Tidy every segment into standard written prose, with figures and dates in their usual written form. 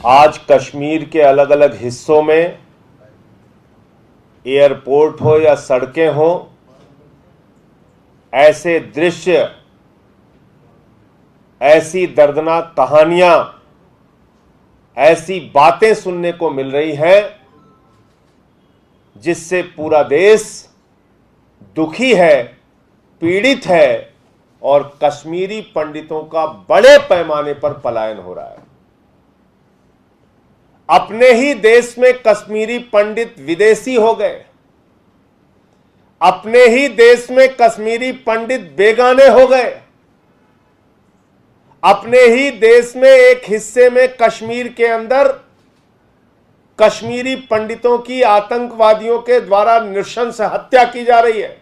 आज कश्मीर के अलग अलग हिस्सों में एयरपोर्ट हो या सड़कें हो, ऐसे दृश्य, ऐसी दर्दनाक कहानियां, ऐसी बातें सुनने को मिल रही हैं जिससे पूरा देश दुखी है, पीड़ित है और कश्मीरी पंडितों का बड़े पैमाने पर पलायन हो रहा है। अपने ही देश में कश्मीरी पंडित विदेशी हो गए, अपने ही देश में कश्मीरी पंडित बेगाने हो गए, अपने ही देश में एक हिस्से में कश्मीर के अंदर कश्मीरी पंडितों की आतंकवादियों के द्वारा नृशंस हत्या की जा रही है।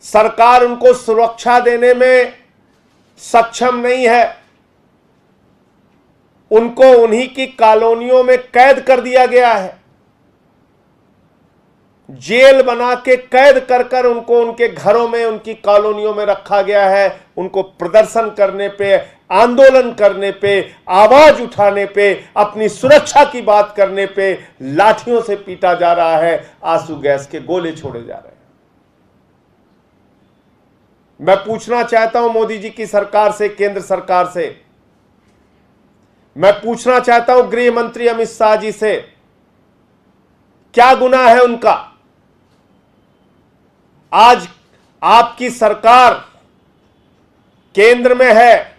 सरकार उनको सुरक्षा देने में सक्षम नहीं है, उनको उन्हीं की कॉलोनियों में कैद कर दिया गया है, जेल बना के कैद कर कर उनको उनके घरों में, उनकी कॉलोनियों में रखा गया है। उनको प्रदर्शन करने पे, आंदोलन करने पे, आवाज उठाने पे, अपनी सुरक्षा की बात करने पे लाठियों से पीटा जा रहा है, आंसू गैस के गोले छोड़े जा रहे हैं। मैं पूछना चाहता हूं मोदी जी की सरकार से, केंद्र सरकार से, मैं पूछना चाहता हूं गृह मंत्री अमित शाह जी से, क्या गुनाह है उनका? आज आपकी सरकार केंद्र में है,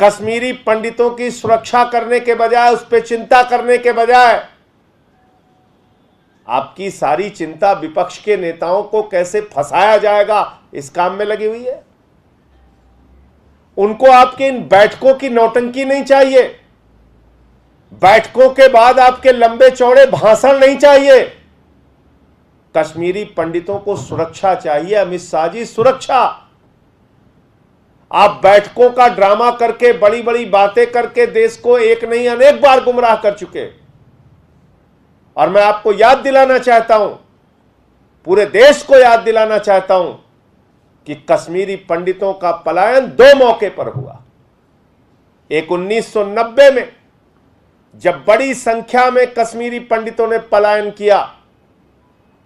कश्मीरी पंडितों की सुरक्षा करने के बजाय, उस पर चिंता करने के बजाय आपकी सारी चिंता विपक्ष के नेताओं को कैसे फंसाया जाएगा इस काम में लगी हुई है। उनको आपके इन बैठकों की नौटंकी नहीं चाहिए, बैठकों के बाद आपके लंबे चौड़े भाषण नहीं चाहिए। कश्मीरी पंडितों को सुरक्षा चाहिए। अमित शाह जी, सुरक्षा। आप बैठकों का ड्रामा करके, बड़ी बड़ी बातें करके देश को एक नहीं अनेक बार गुमराह कर चुके। और मैं आपको याद दिलाना चाहता हूं, पूरे देश को याद दिलाना चाहता हूं कि कश्मीरी पंडितों का पलायन दो मौके पर हुआ। एक 1990 में, जब बड़ी संख्या में कश्मीरी पंडितों ने पलायन किया,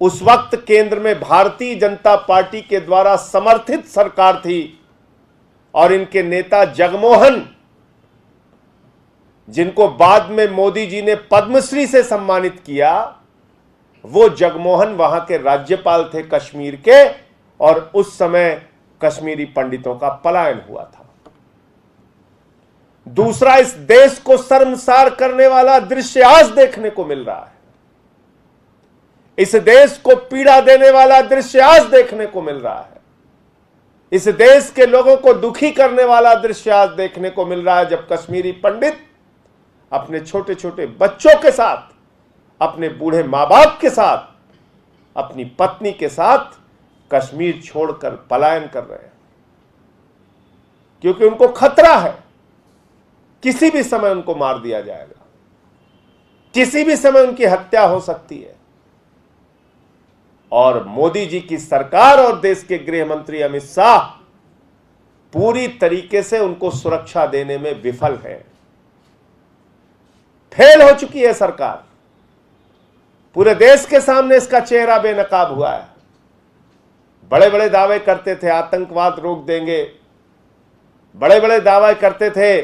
उस वक्त केंद्र में भारतीय जनता पार्टी के द्वारा समर्थित सरकार थी और इनके नेता जगमोहन, जिनको बाद में मोदी जी ने पद्मश्री से सम्मानित किया, वो जगमोहन वहां के राज्यपाल थे कश्मीर के, और उस समय कश्मीरी पंडितों का पलायन हुआ था। दूसरा, इस देश को शर्मसार करने वाला दृश्य आज देखने को मिल रहा है। इस देश को पीड़ा देने वाला दृश्य आज देखने को मिल रहा है। इस देश के लोगों को दुखी करने वाला दृश्य आज देखने को मिल रहा है, जब कश्मीरी पंडित अपने छोटे छोटे बच्चों के साथ, अपने बूढ़े मां बाप के साथ, अपनी पत्नी के साथ कश्मीर छोड़कर पलायन कर रहे हैं, क्योंकि उनको खतरा है, किसी भी समय उनको मार दिया जाएगा, किसी भी समय उनकी हत्या हो सकती है। और मोदी जी की सरकार और देश के गृह मंत्री अमित शाह पूरी तरीके से उनको सुरक्षा देने में विफल है। फेल हो चुकी है सरकार। पूरे देश के सामने इसका चेहरा बेनकाब हुआ है। बड़े बड़े दावे करते थे, आतंकवाद रोक देंगे, बड़े बड़े दावे करते थे,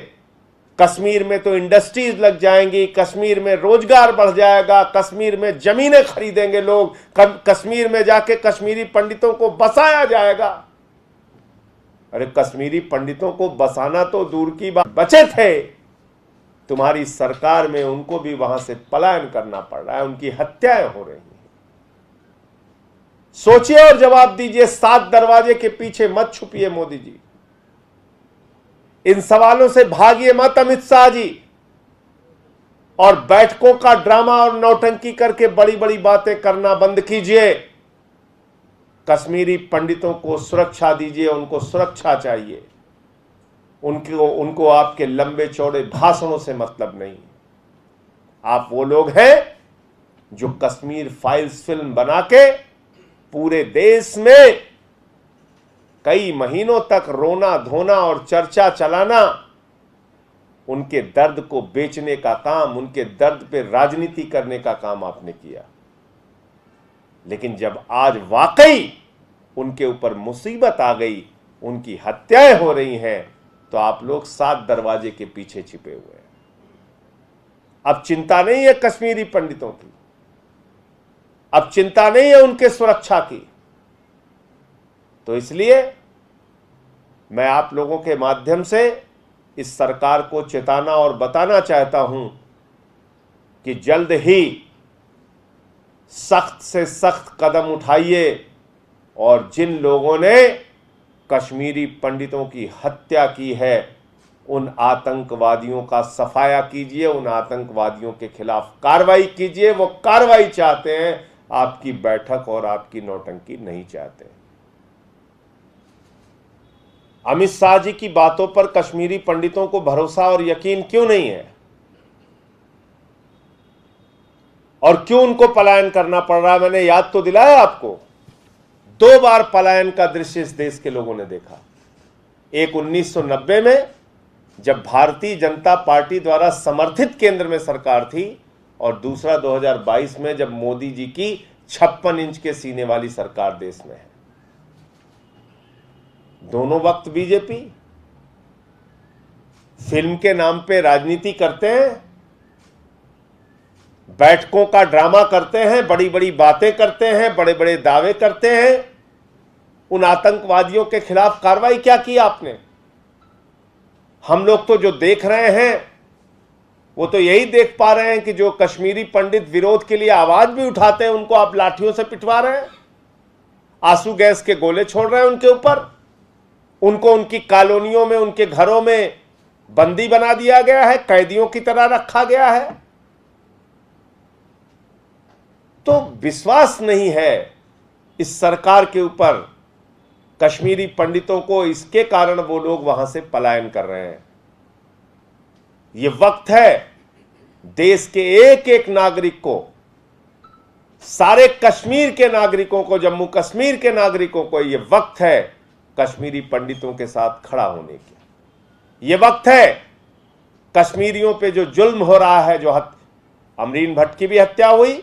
कश्मीर में तो इंडस्ट्रीज लग जाएंगी, कश्मीर में रोजगार बढ़ जाएगा, कश्मीर में जमीनें खरीदेंगे लोग, कश्मीर में जाके कश्मीरी पंडितों को बसाया जाएगा। अरे कश्मीरी पंडितों को बसाना तो दूर की बात, बचे थे, तुम्हारी सरकार में उनको भी वहां से पलायन करना पड़ रहा है, उनकी हत्याएं हो रही हैं। सोचिए और जवाब दीजिए। 7 दरवाजे के पीछे मत छुपिए मोदी जी, इन सवालों से भागिए मत अमित शाह जी, और बैठकों का ड्रामा और नौटंकी करके बड़ी बड़ी बातें करना बंद कीजिए। कश्मीरी पंडितों को सुरक्षा दीजिए, उनको सुरक्षा चाहिए। उनको आपके लंबे चौड़े भाषणों से मतलब नहीं। आप वो लोग हैं जो कश्मीर फाइल्स फिल्म बना के पूरे देश में कई महीनों तक रोना धोना और चर्चा चलाना, उनके दर्द को बेचने का काम, उनके दर्द पे राजनीति करने का काम आपने किया। लेकिन जब आज वाकई उनके ऊपर मुसीबत आ गई, उनकी हत्याएं हो रही हैं, तो आप लोग 7 दरवाजे के पीछे छिपे हुए हैं। अब चिंता नहीं है कश्मीरी पंडितों की, अब चिंता नहीं है उनके सुरक्षा की। तो इसलिए मैं आप लोगों के माध्यम से इस सरकार को चेताना और बताना चाहता हूं कि जल्द ही सख्त से सख्त कदम उठाइए और जिन लोगों ने कश्मीरी पंडितों की हत्या की है, उन आतंकवादियों का सफाया कीजिए, उन आतंकवादियों के खिलाफ कार्रवाई कीजिए। वो कार्रवाई चाहते हैं, आपकी बैठक और आपकी नौटंकी नहीं चाहते। अमित शाह जी की बातों पर कश्मीरी पंडितों को भरोसा और यकीन क्यों नहीं है, और क्यों उनको पलायन करना पड़ रहा है? मैंने याद तो दिलाया आपको, 2 बार पलायन का दृश्य इस देश के लोगों ने देखा। एक 1990 में जब भारतीय जनता पार्टी द्वारा समर्थित केंद्र में सरकार थी, और दूसरा 2022 में जब मोदी जी की 56 इंच के सीने वाली सरकार देश में है। दोनों वक्त बीजेपी फिल्म के नाम पे राजनीति करते हैं, बैठकों का ड्रामा करते हैं, बड़ी बड़ी बातें करते हैं, बड़े बड़े दावे करते हैं। उन आतंकवादियों के खिलाफ कार्रवाई क्या की आपने? हम लोग तो जो देख रहे हैं वो तो यही देख पा रहे हैं कि जो कश्मीरी पंडित विरोध के लिए आवाज भी उठाते हैं, उनको आप लाठियों से पिटवा रहे हैं, आंसू गैस के गोले छोड़ रहे हैं उनके ऊपर, उनको उनकी कॉलोनियों में, उनके घरों में बंदी बना दिया गया है, कैदियों की तरह रखा गया है। तो विश्वास नहीं है इस सरकार के ऊपर कश्मीरी पंडितों को, इसके कारण वो लोग वहां से पलायन कर रहे हैं। ये वक्त है देश के एक एक नागरिक को, सारे कश्मीर के नागरिकों को, जम्मू कश्मीर के नागरिकों को, ये वक्त है कश्मीरी पंडितों के साथ खड़ा होने की। ये वक्त है कश्मीरियों पे जो जुल्म हो रहा है, जो अमरीन भट्ट की भी हत्या हुई,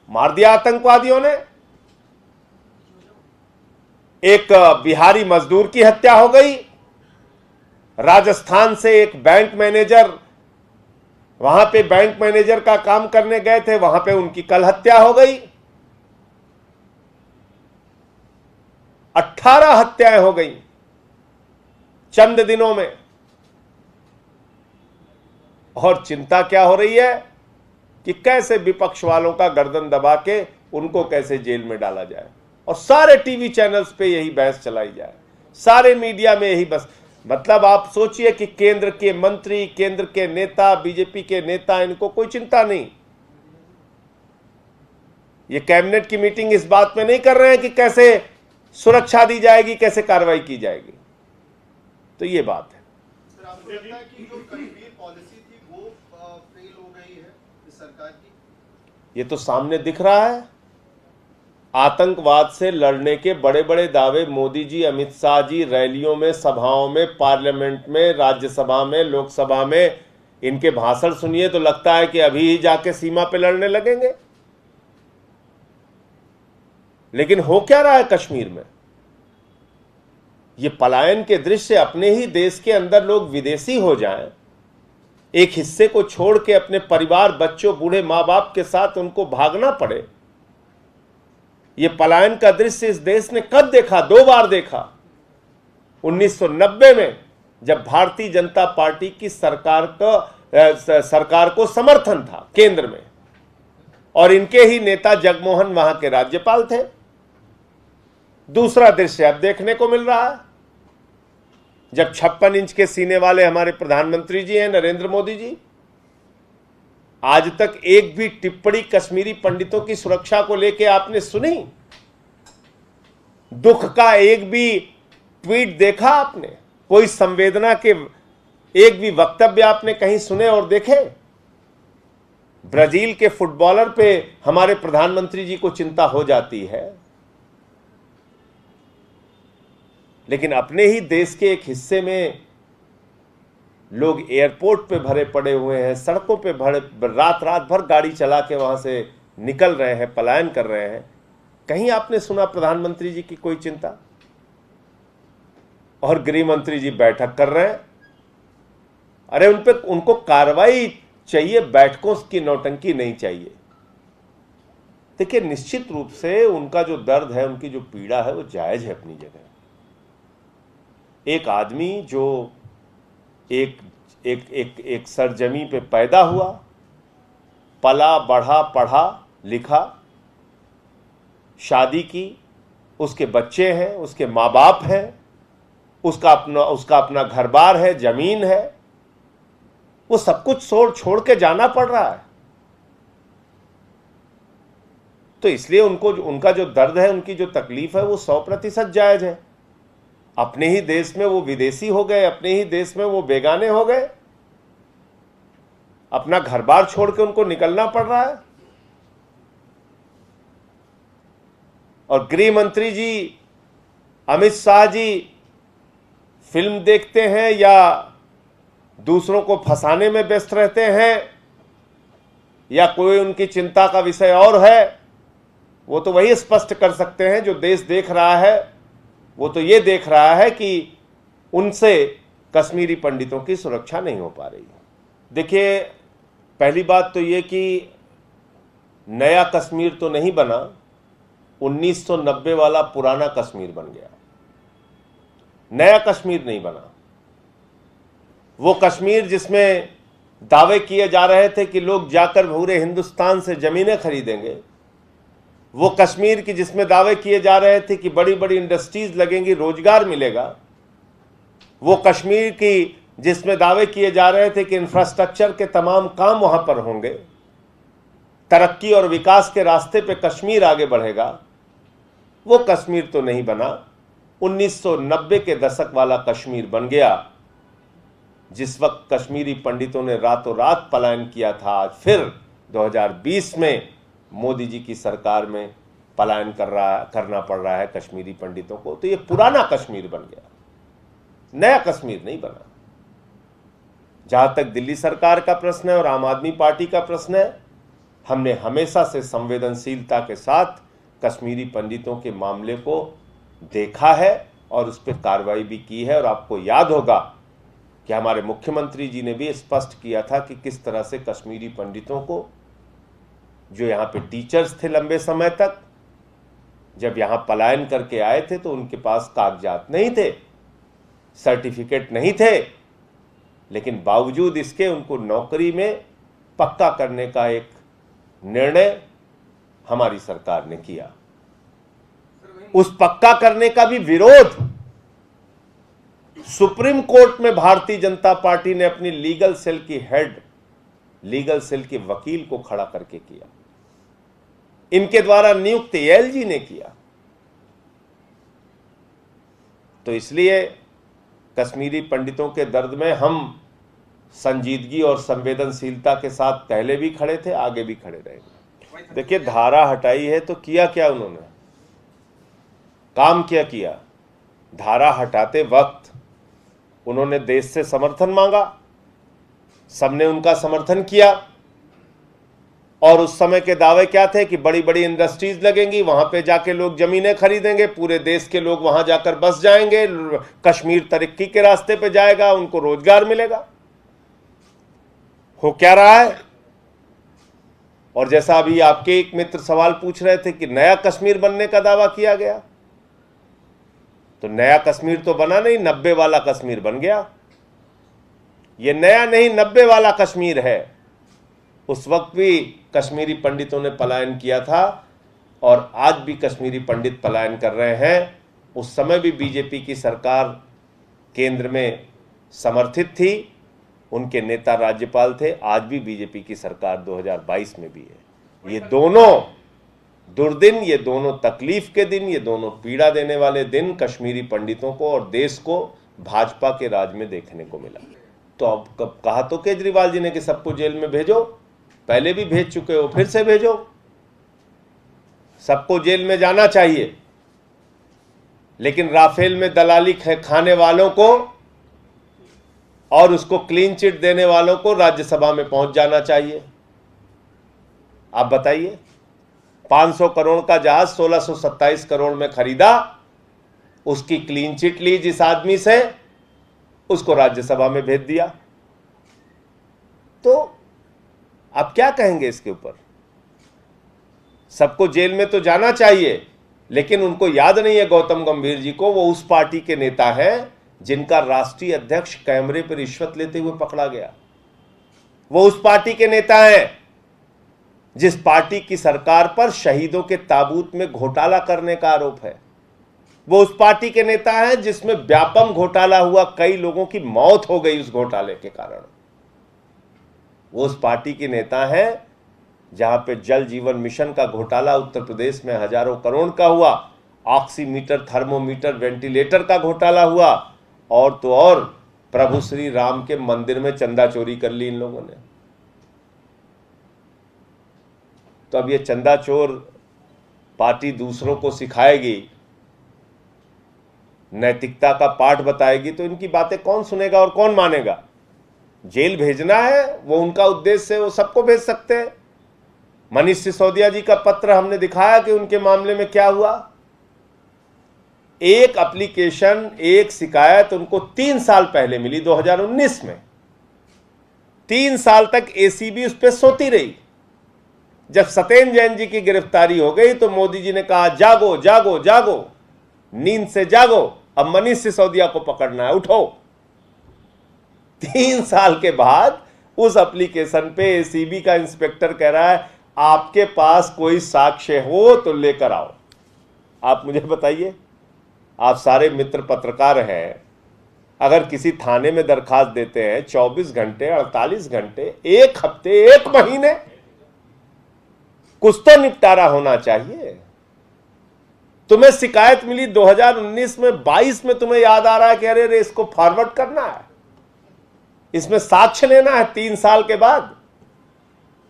मार दिया आतंकवादियों ने, एक बिहारी मजदूर की हत्या हो गई, राजस्थान से एक बैंक मैनेजर, वहां पे बैंक मैनेजर का काम करने गए थे, वहां पे उनकी कल हत्या हो गई। 18 हत्याएं हो गई चंद दिनों में। और चिंता क्या हो रही है कि कैसे विपक्ष वालों का गर्दन दबा के उनको कैसे जेल में डाला जाए, और सारे टीवी चैनल्स पे यही बहस चलाई जाए, सारे मीडिया में यही बस। मतलब आप सोचिए कि केंद्र के मंत्री, केंद्र के नेता, बीजेपी के नेता, इनको कोई चिंता नहीं। ये कैबिनेट की मीटिंग इस बात में नहीं कर रहे हैं कि कैसे सुरक्षा दी जाएगी, कैसे कार्रवाई की जाएगी। तो ये बात है। सर, आपको लगता है कि जो कश्मीर पॉलिसी थी वो फेल हो गई है इस सरकार की? ये तो सामने दिख रहा है। आतंकवाद से लड़ने के बड़े बड़े दावे मोदी जी, अमित शाह जी रैलियों में, सभाओं में, पार्लियामेंट में, राज्यसभा में, लोकसभा में, इनके भाषण सुनिए तो लगता है कि अभी ही जाके सीमा पे लड़ने लगेंगे। लेकिन हो क्या रहा है कश्मीर में? ये पलायन के दृश्य, अपने ही देश के अंदर लोग विदेशी हो जाएं, एक हिस्से को छोड़ के अपने परिवार, बच्चों, बूढ़े मां बाप के साथ उनको भागना पड़े। ये पलायन का दृश्य इस देश ने कब देखा? 2 बार देखा। 1990 में जब भारतीय जनता पार्टी की सरकार को समर्थन था केंद्र में, और इनके ही नेता जगमोहन वहां के राज्यपाल थे। दूसरा दृश्य अब देखने को मिल रहा है जब 56 इंच के सीने वाले हमारे प्रधानमंत्री जी हैं, नरेंद्र मोदी जी, आज तक एक भी टिप्पणी कश्मीरी पंडितों की सुरक्षा को लेकर आपने सुनी? दुख का एक भी ट्वीट देखा आपने? कोई संवेदना के एक भी वक्तव्य आपने कहीं सुने और देखे? ब्राजील के फुटबॉलर पे हमारे प्रधानमंत्री जी को चिंता हो जाती है, लेकिन अपने ही देश के एक हिस्से में लोग एयरपोर्ट पे भरे पड़े हुए हैं, सड़कों पे भरे, रात रात भर गाड़ी चला के वहां से निकल रहे हैं, पलायन कर रहे हैं। कहीं आपने सुना प्रधानमंत्री जी की कोई चिंता? और गृह मंत्री जी बैठक कर रहे हैं। अरे उनको कार्रवाई चाहिए, बैठकों की नौटंकी नहीं चाहिए। देखिए, निश्चित रूप से उनका जो दर्द है, उनकी जो पीड़ा है, वो जायज है अपनी जगह। एक आदमी जो एक सरजमी पे पैदा हुआ, पला बढ़ा, पढ़ा लिखा, शादी की, उसके बच्चे हैं, उसके माँ बाप हैं, उसका अपना घर बार है, जमीन है, वो सब कुछ छोड़ के जाना पड़ रहा है। तो इसलिए उनका जो दर्द है, उनकी जो तकलीफ है, वो 100% जायज है। अपने ही देश में वो विदेशी हो गए, अपने ही देश में वो बेगाने हो गए, अपना घर बार छोड़ के उनको निकलना पड़ रहा है। और गृह मंत्री जी अमित शाह जी फिल्म देखते हैं या दूसरों को फंसाने में व्यस्त रहते हैं, या कोई उनकी चिंता का विषय और है, वो तो वही स्पष्ट कर सकते हैं। जो देश देख रहा है वो तो ये देख रहा है कि उनसे कश्मीरी पंडितों की सुरक्षा नहीं हो पा रही। देखिए, पहली बात तो ये कि नया कश्मीर तो नहीं बना, 1990 वाला पुराना कश्मीर बन गया, नया कश्मीर नहीं बना। वो कश्मीर जिसमें दावे किए जा रहे थे कि लोग जाकर पूरे हिंदुस्तान से जमीनें खरीदेंगे, वो कश्मीर की जिसमें दावे किए जा रहे थे कि बड़ी बड़ी इंडस्ट्रीज लगेंगी, रोजगार मिलेगा, वो कश्मीर की जिसमें दावे किए जा रहे थे कि इंफ्रास्ट्रक्चर के तमाम काम वहां पर होंगे, तरक्की और विकास के रास्ते पे कश्मीर आगे बढ़ेगा, वो कश्मीर तो नहीं बना। 1990 के दशक वाला कश्मीर बन गया, जिस वक्त कश्मीरी पंडितों ने रातों रात पलायन किया था। आज फिर 2020 में मोदी जी की सरकार में पलायन करना पड़ रहा है कश्मीरी पंडितों को। तो ये पुराना कश्मीर बन गया, नया कश्मीर नहीं बना। जहां तक दिल्ली सरकार का प्रश्न है और आम आदमी पार्टी का प्रश्न है, हमने हमेशा से संवेदनशीलता के साथ कश्मीरी पंडितों के मामले को देखा है और उस पर कार्रवाई भी की है। और आपको याद होगा कि हमारे मुख्यमंत्री जी ने भी स्पष्ट किया था कि किस तरह से कश्मीरी पंडितों को, जो यहाँ पे टीचर्स थे लंबे समय तक, जब यहाँ पलायन करके आए थे तो उनके पास कागजात नहीं थे, सर्टिफिकेट नहीं थे, लेकिन बावजूद इसके उनको नौकरी में पक्का करने का एक निर्णय हमारी सरकार ने किया। उस पक्का करने का भी विरोध सुप्रीम कोर्ट में भारतीय जनता पार्टी ने अपनी लीगल सेल की हेड, लीगल सेल के वकील को खड़ा करके किया। इनके द्वारा नियुक्त एलजी ने किया। तो इसलिए कश्मीरी पंडितों के दर्द में हम संजीदगी और संवेदनशीलता के साथ पहले भी खड़े थे, आगे भी खड़े रहेंगे। देखिए, धारा हटाई है तो किया क्या उन्होंने, काम क्या किया? धारा हटाते वक्त उन्होंने देश से समर्थन मांगा, सबने उनका समर्थन किया, और उस समय के दावे क्या थे कि बड़ी बड़ी इंडस्ट्रीज लगेंगी, वहां पे जाके लोग जमीनें खरीदेंगे, पूरे देश के लोग वहां जाकर बस जाएंगे, कश्मीर तरक्की के रास्ते पे जाएगा, उनको रोजगार मिलेगा। हो क्या रहा है? और जैसा अभी आपके एक मित्र सवाल पूछ रहे थे कि नया कश्मीर बनने का दावा किया गया, तो नया कश्मीर तो बना नहीं, 90 वाला कश्मीर बन गया। ये नया नहीं, 90 वाला कश्मीर है। उस वक्त भी कश्मीरी पंडितों ने पलायन किया था और आज भी कश्मीरी पंडित पलायन कर रहे हैं। उस समय भी बीजेपी की सरकार केंद्र में समर्थित थी, उनके नेता राज्यपाल थे। आज भी बीजेपी की सरकार 2022 में भी है। ये दोनों दुर्दिन, ये दोनों तकलीफ के दिन, ये दोनों पीड़ा देने वाले दिन कश्मीरी पंडितों को और देश को भाजपा के राज में देखने को मिला। तो अब कहा तो केजरीवाल जी ने कि सबको जेल में भेजो, पहले भी भेज चुके हो, फिर से भेजो, सबको जेल में जाना चाहिए। लेकिन राफेल में दलाली खाने वालों को और उसको क्लीन चिट देने वालों को राज्यसभा में पहुंच जाना चाहिए। आप बताइए, 500 करोड़ का जहाज 1627 करोड़ में खरीदा, उसकी क्लीन चिट ली जिस आदमी से, उसको राज्यसभा में भेज दिया। तो आप क्या कहेंगे इसके ऊपर? सबको जेल में तो जाना चाहिए, लेकिन उनको याद नहीं है गौतम गंभीर जी को, वो उस पार्टी के नेता हैं जिनका राष्ट्रीय अध्यक्ष कैमरे पर रिश्वत लेते हुए पकड़ा गया। वो उस पार्टी के नेता हैं जिस पार्टी की सरकार पर शहीदों के ताबूत में घोटाला करने का आरोप है। वो उस पार्टी के नेता हैं जिसमें व्यापम घोटाला हुआ, कई लोगों की मौत हो गई उस घोटाले के कारण। वो उस पार्टी के नेता हैं जहां पे जल जीवन मिशन का घोटाला उत्तर प्रदेश में हजारों करोड़ का हुआ, ऑक्सीमीटर, थर्मोमीटर, वेंटिलेटर का घोटाला हुआ, और तो और प्रभु श्री राम के मंदिर में चंदा चोरी कर ली इन लोगों ने। तो अब ये चंदा चोर पार्टी दूसरों को सिखाएगी, नैतिकता का पाठ बताएगी, तो इनकी बातें कौन सुनेगा और कौन मानेगा? जेल भेजना है, वो उनका उद्देश्य है, वो सबको भेज सकते हैं। मनीष सिसोदिया जी का पत्र हमने दिखाया कि उनके मामले में क्या हुआ। एक एप्लीकेशन, एक शिकायत उनको 3 साल पहले मिली, 2019 में। 3 साल तक एसीबी उस पर सोती रही। जब सत्येंद्र जैन जी की गिरफ्तारी हो गई तो मोदी जी ने कहा, जागो जागो जागो, नींद से जागो, अब मनीष सिसोदिया को पकड़ना है, उठो। 3 साल के बाद उस एप्लीकेशन पे एसीबी का इंस्पेक्टर कह रहा है, आपके पास कोई साक्ष्य हो तो लेकर आओ। आप मुझे बताइए, आप सारे मित्र पत्रकार हैं, अगर किसी थाने में दरखास्त देते हैं 24 घंटे, 48 घंटे, 1 हफ्ते, 1 महीने, कुछ तो निपटारा होना चाहिए। तुम्हें शिकायत मिली 2019 में, 22 में तुम्हें याद आ रहा है कि अरे इसको फॉरवर्ड करना है, इसमें साक्ष्य लेना है 3 साल के बाद।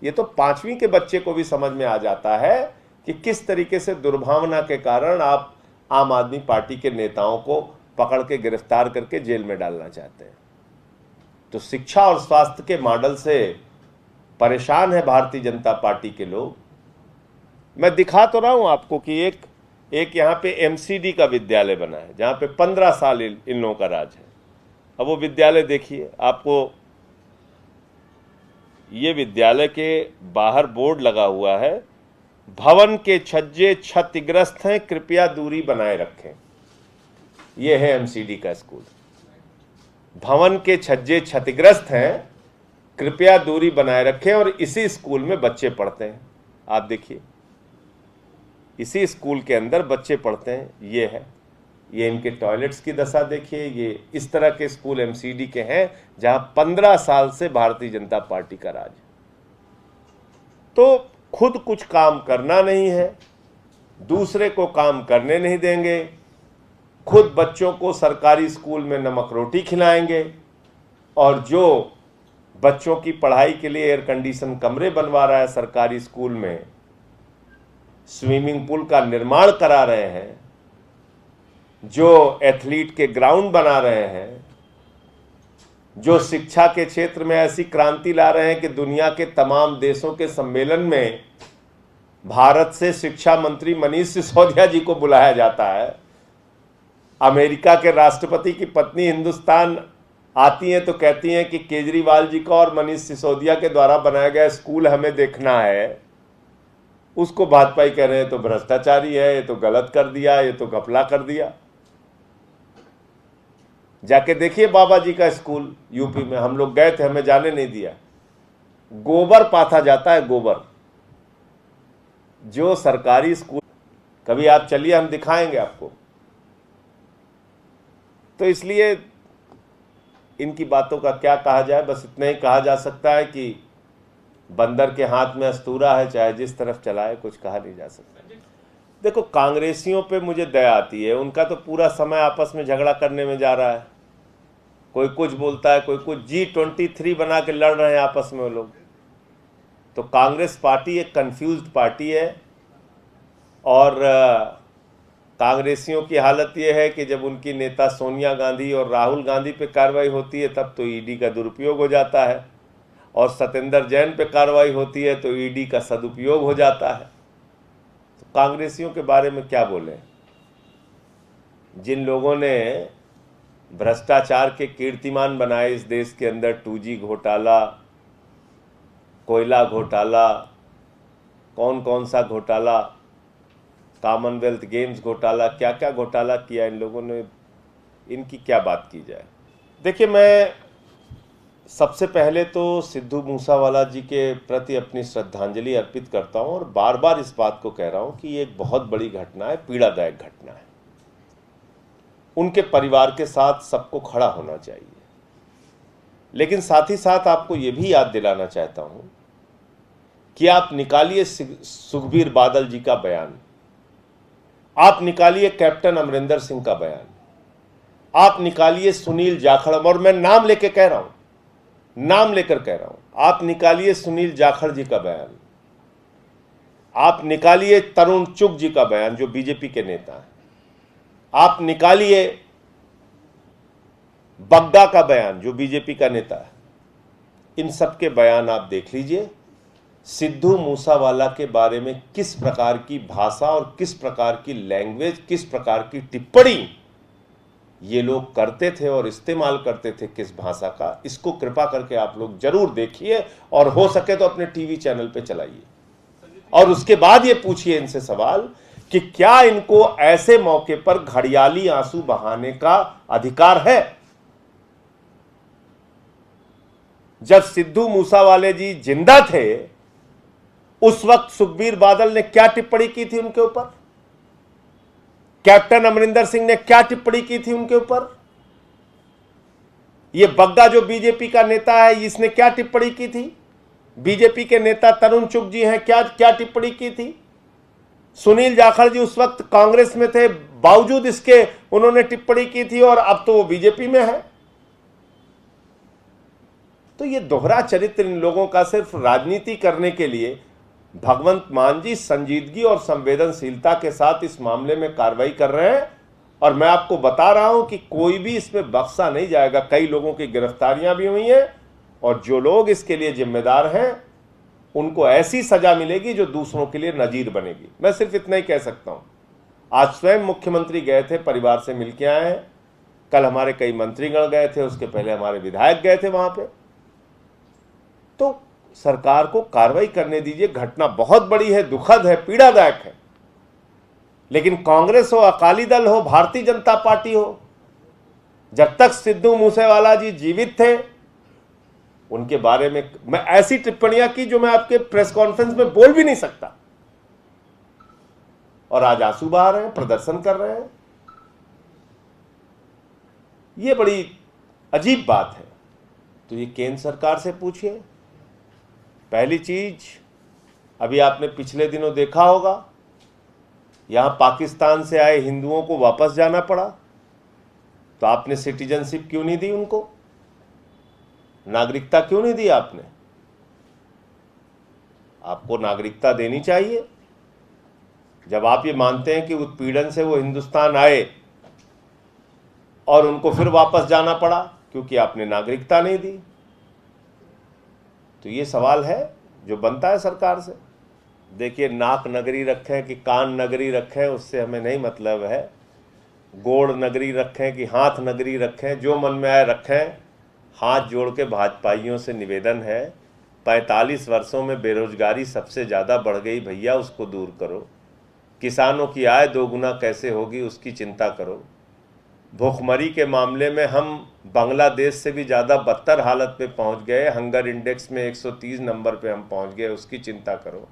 ये तो 5वीं के बच्चे को भी समझ में आ जाता है कि किस तरीके से दुर्भावना के कारण आप आम आदमी पार्टी के नेताओं को पकड़ के गिरफ्तार करके जेल में डालना चाहते हैं। तो शिक्षा और स्वास्थ्य के मॉडल से परेशान है भारतीय जनता पार्टी के लोग। मैं दिखा तो रहा हूं आपको कि एक यहां पे एमसीडी का विद्यालय बना है, जहां पे 15 साल इन लोगों का राज है। अब वो विद्यालय देखिए, आपको ये विद्यालय के बाहर बोर्ड लगा हुआ है, भवन के छज्जे क्षतिग्रस्त हैं, कृपया दूरी बनाए रखें। यह है एमसीडी का स्कूल। भवन के छज्जे क्षतिग्रस्त हैं, कृपया दूरी बनाए रखें, और इसी स्कूल में बच्चे पढ़ते हैं। आप देखिए, इसी स्कूल के अंदर बच्चे पढ़ते हैं। ये इनके टॉयलेट्स की दशा देखिए। ये इस तरह के स्कूल एमसीडी के हैं जहां 15 साल से भारतीय जनता पार्टी का राज है। तो खुद कुछ काम करना नहीं है, दूसरे को काम करने नहीं देंगे, खुद बच्चों को सरकारी स्कूल में नमक रोटी खिलाएंगे, और जो बच्चों की पढ़ाई के लिए एयर कंडीशन कमरे बनवा रहा है सरकारी स्कूल में, स्विमिंग पूल का निर्माण करा रहे हैं, जो एथलीट के ग्राउंड बना रहे हैं, जो शिक्षा के क्षेत्र में ऐसी क्रांति ला रहे हैं कि दुनिया के तमाम देशों के सम्मेलन में भारत से शिक्षा मंत्री मनीष सिसोदिया जी को बुलाया जाता है। अमेरिका के राष्ट्रपति की पत्नी हिंदुस्तान आती हैं तो कहती हैं कि केजरीवाल जी का और मनीष सिसोदिया के द्वारा बनाया गया स्कूल हमें देखना है। उसको भाजपा कह रहे हैं तो भ्रष्टाचारी है, ये तो गलत कर दिया, ये तो घपला कर दिया। जाके देखिए बाबा जी का स्कूल यूपी में, हम लोग गए थे, हमें जाने नहीं दिया। गोबर पाथा जाता है, गोबर। जो सरकारी स्कूल, कभी आप चलिए, हम दिखाएंगे आपको। तो इसलिए इनकी बातों का क्या कहा जाए, बस इतना ही कहा जा सकता है कि बंदर के हाथ में अस्तूरा है, चाहे जिस तरफ चलाए, कुछ कहा नहीं जा सकता। देखो, कांग्रेसियों पे मुझे दया आती है, उनका तो पूरा समय आपस में झगड़ा करने में जा रहा है। कोई कुछ बोलता है, कोई कुछ, G23 बना के लड़ रहे हैं आपस में वो लोग। तो कांग्रेस पार्टी एक कंफ्यूज्ड पार्टी है, और कांग्रेसियों की हालत यह है कि जब उनकी नेता सोनिया गांधी और राहुल गांधी पे कार्रवाई होती है तब तो ईडी का दुरुपयोग हो जाता है, और सत्येंद्र जैन पे कार्रवाई होती है तो ईडी का सदुपयोग हो जाता है। तो कांग्रेसियों के बारे में क्या बोलें? जिन लोगों ने भ्रष्टाचार के कीर्तिमान बनाए इस देश के अंदर, 2G घोटाला, कोयला घोटाला, कौन कौन सा घोटाला, कॉमनवेल्थ गेम्स घोटाला, क्या क्या घोटाला किया इन लोगों ने, इनकी क्या बात की जाए। देखिए, मैं सबसे पहले तो सिद्धू मूसावाला जी के प्रति अपनी श्रद्धांजलि अर्पित करता हूं, और बार बार इस बात को कह रहा हूं कि ये एक बहुत बड़ी घटना है, पीड़ादायक घटना है। उनके परिवार के साथ सबको खड़ा होना चाहिए, लेकिन साथ ही साथ आपको ये भी याद दिलाना चाहता हूं कि आप निकालिए सुखबीर बादल जी का बयान, आप निकालिए कैप्टन अमरिंदर सिंह का बयान, आप निकालिए सुनील जाखड़, और मैं नाम लेके कह रहा हूं, नाम लेकर कह रहा हूं, आप निकालिए सुनील जाखड़ जी का बयान, आप निकालिए तरुण चुग जी का बयान जो बीजेपी के नेता हैं, आप निकालिए बग्गा का बयान जो बीजेपी का नेता है। इन सब के बयान आप देख लीजिए, सिद्धू मूसावाला के बारे में किस प्रकार की भाषा और किस प्रकार की लैंग्वेज, किस प्रकार की टिप्पणी ये लोग करते थे और इस्तेमाल करते थे, किस भाषा का, इसको कृपा करके आप लोग जरूर देखिए, और हो सके तो अपने टीवी चैनल पे चलाइए, और उसके बाद ये पूछिए इनसे सवाल कि क्या इनको ऐसे मौके पर घड़ियाली आंसू बहाने का अधिकार है। जब सिद्धू मूसावाले जी जिंदा थे उस वक्त सुखबीर बादल ने क्या टिप्पणी की थी उनके ऊपर, कैप्टन अमरिंदर सिंह ने क्या टिप्पणी की थी उनके ऊपर, ये बग्गा जो बीजेपी का नेता है इसने क्या टिप्पणी की थी, बीजेपी के नेता तरुण चुग जी हैं, क्या क्या टिप्पणी की थी, सुनील जाखड़ जी उस वक्त कांग्रेस में थे, बावजूद इसके उन्होंने टिप्पणी की थी, और अब तो वो बीजेपी में है। तो ये दोहरा चरित्र इन लोगों का सिर्फ राजनीति करने के लिए भगवंत मान जी संजीदगी और संवेदनशीलता के साथ इस मामले में कार्रवाई कर रहे हैं, और मैं आपको बता रहा हूं कि कोई भी इसमें बख्शा नहीं जाएगा। कई लोगों की गिरफ्तारियां भी हुई हैं, और जो लोग इसके लिए जिम्मेदार हैं उनको ऐसी सजा मिलेगी जो दूसरों के लिए नजीर बनेगी। मैं सिर्फ इतना ही कह सकता हूं। आज स्वयं मुख्यमंत्री गए थे, परिवार से मिलके आए हैं, कल हमारे कई मंत्रीगण गए थे, उसके पहले हमारे विधायक गए थे वहां पे। तो सरकार को कार्रवाई करने दीजिए। घटना बहुत बड़ी है, दुखद है, पीड़ादायक है, लेकिन कांग्रेस हो, अकाली दल हो, भारतीय जनता पार्टी हो, जब तक सिद्धू मूसेवाला जी जीवित थे उनके बारे में मैं ऐसी टिप्पणियां की जो मैं आपके प्रेस कॉन्फ्रेंस में बोल भी नहीं सकता, और आज आंसू बहा रहे हैं, प्रदर्शन कर रहे हैं। यह बड़ी अजीब बात है। तो ये केंद्र सरकार से पूछिए। पहली चीज, अभी आपने पिछले दिनों देखा होगा, यहां पाकिस्तान से आए हिंदुओं को वापस जाना पड़ा, तो आपने सिटीजनशिप क्यों नहीं दी उनको, नागरिकता क्यों नहीं दी आपने? आपको नागरिकता देनी चाहिए। जब आप ये मानते हैं कि उत्पीड़न से वो हिंदुस्तान आए और उनको फिर वापस जाना पड़ा क्योंकि आपने नागरिकता नहीं दी, तो ये सवाल है जो बनता है सरकार से। देखिए, नाक नगरी रखें कि कान नगरी रखें उससे हमें नहीं मतलब है, गोड़ नगरी रखें कि हाथ नगरी रखें, जो मन में आए रखें। हाथ जोड़ के भाजपाइयों से निवेदन है, 45 वर्षों में बेरोजगारी सबसे ज़्यादा बढ़ गई भैया, उसको दूर करो। किसानों की आय दोगुना कैसे होगी उसकी चिंता करो। भूखमरी के मामले में हम बांग्लादेश से भी ज़्यादा बदतर हालत में पहुंच गए, हंगर इंडेक्स में 130 नंबर पे हम पहुंच गए, उसकी चिंता करो।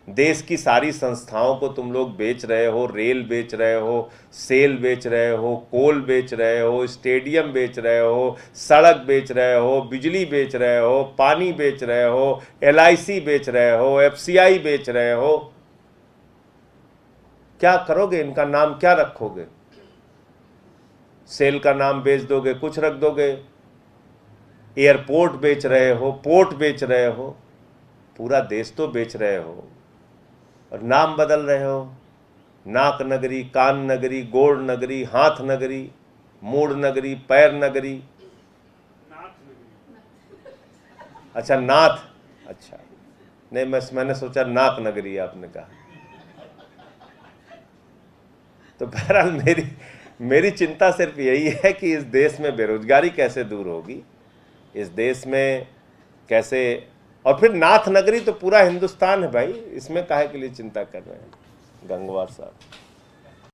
देश की सारी संस्थाओं को तुम लोग बेच रहे हो, रेल बेच रहे हो, सेल बेच रहे हो, कोल बेच रहे हो, स्टेडियम बेच रहे हो, सड़क बेच रहे हो, बिजली बेच रहे हो, पानी बेच रहे हो, LIC बेच रहे हो, FCI बेच रहे हो। क्या करोगे? इनका नाम क्या रखोगे? सेल का नाम बेच दोगे, कुछ रख दोगे। एयरपोर्ट बेच रहे हो, पोर्ट बेच रहे हो, पूरा देश तो बेच रहे हो और नाम बदल रहे हो। नाक नगरी, कान नगरी, गोड़ नगरी, हाथ नगरी, मूड नगरी, पैर नगरी, अच्छा नाथ, अच्छा नहीं मैंने सोचा नाक नगरी आपने कहा। तो बहरहाल मेरी चिंता सिर्फ यही है कि इस देश में बेरोजगारी कैसे दूर होगी, इस देश में कैसे, और फिर नाथ नगरी तो पूरा हिंदुस्तान है भाई, इसमें काहे के लिए चिंता कर रहे हैं गंगवार साहब।